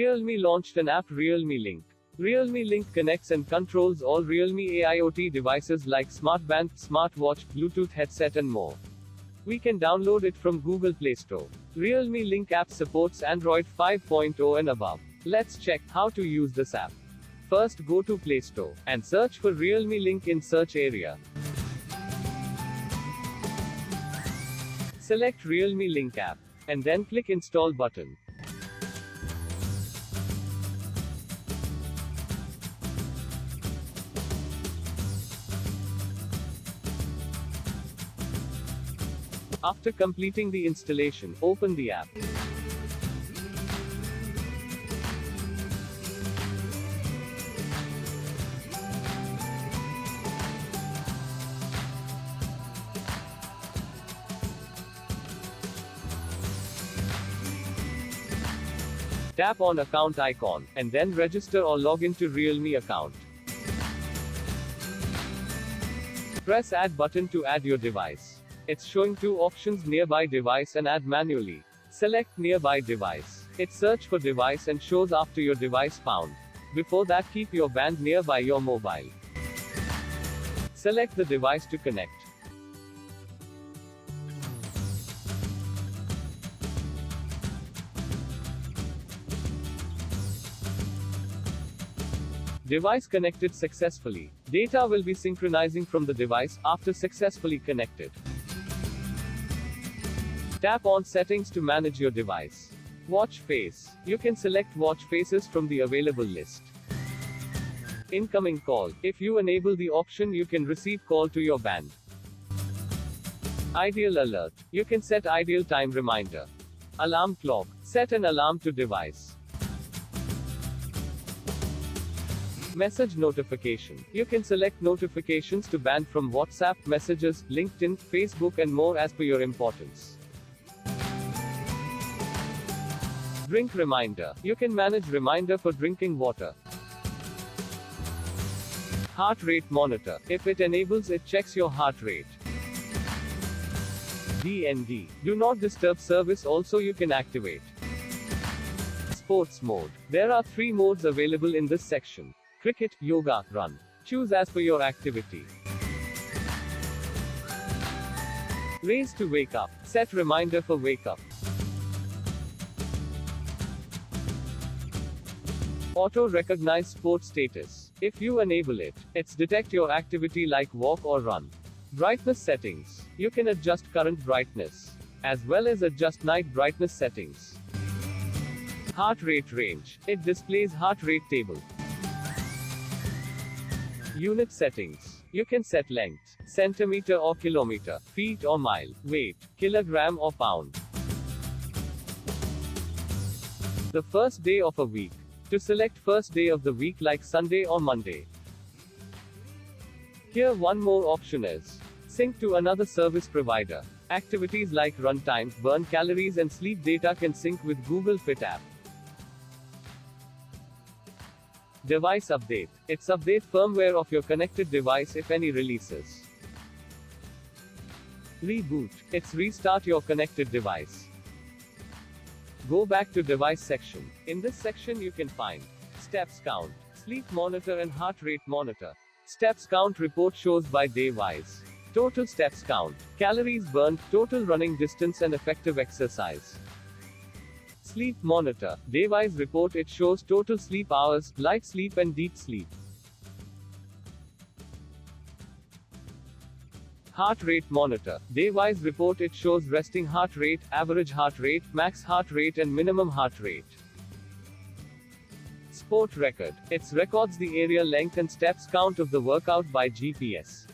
Realme launched an app, Realme Link. Realme Link connects and controls all Realme AIoT devices like smartband, smartwatch, Bluetooth headset and more. We can download it from Google Play Store. Realme Link app supports Android 5.0 and above. Let's check how to use this app. First, go to Play Store and search for Realme Link in search area. Select Realme Link app and then click Install button. After completing the installation, open the app. Tap on account icon, and then register or log into Realme account. Press add button to add your device. It's showing two options, nearby device and add manually. Select nearby device. It search for device and shows after your device found. Before that, keep your band nearby your mobile. Select the device to connect. Device connected successfully. Data will be synchronizing from the device after successfully connected. Tap on Settings to manage your device. Watch face. You can select watch faces from the available list. Incoming call. If you enable the option, you can receive call to your band. Ideal alert. You can set ideal time reminder. Alarm clock. Set an alarm to device. Message notification. You can select notifications to band from WhatsApp, Messages, LinkedIn, Facebook and more as per your importance. Drink reminder. You can manage reminder for drinking water. Heart rate monitor. If it enables, it checks your heart rate. DND. Do not disturb service also you can activate. Sports mode. There are 3 modes available in this section. Cricket, yoga, run. Choose as per your activity. Raise to wake up. Set reminder for wake up. Auto recognize sport status. If you enable it, it's detect your activity like walk or run. Brightness settings. You can adjust current brightness, as well as adjust night brightness settings. Heart rate range. It displays heart rate table. Unit settings. You can set length, centimeter or kilometer, feet or mile, weight, kilogram or pound. The first day of a week. To select first day of the week like Sunday or Monday. Here one more option is sync to another service provider. Activities like runtime, burn calories and sleep data can sync with Google Fit app. Device update. It's update firmware of your connected device if any releases. Reboot. It's restart your connected device. Go back to device section. In this section you can find steps count, sleep monitor and heart rate monitor. Steps count report shows by day wise. Total steps count, calories burned, total running distance and effective exercise. Sleep monitor, day wise report, it shows total sleep hours, light sleep and deep sleep. Heart rate monitor, day-wise report, it shows resting heart rate, average heart rate, max heart rate and minimum heart rate. Sport record, it records the area length and steps count of the workout by GPS.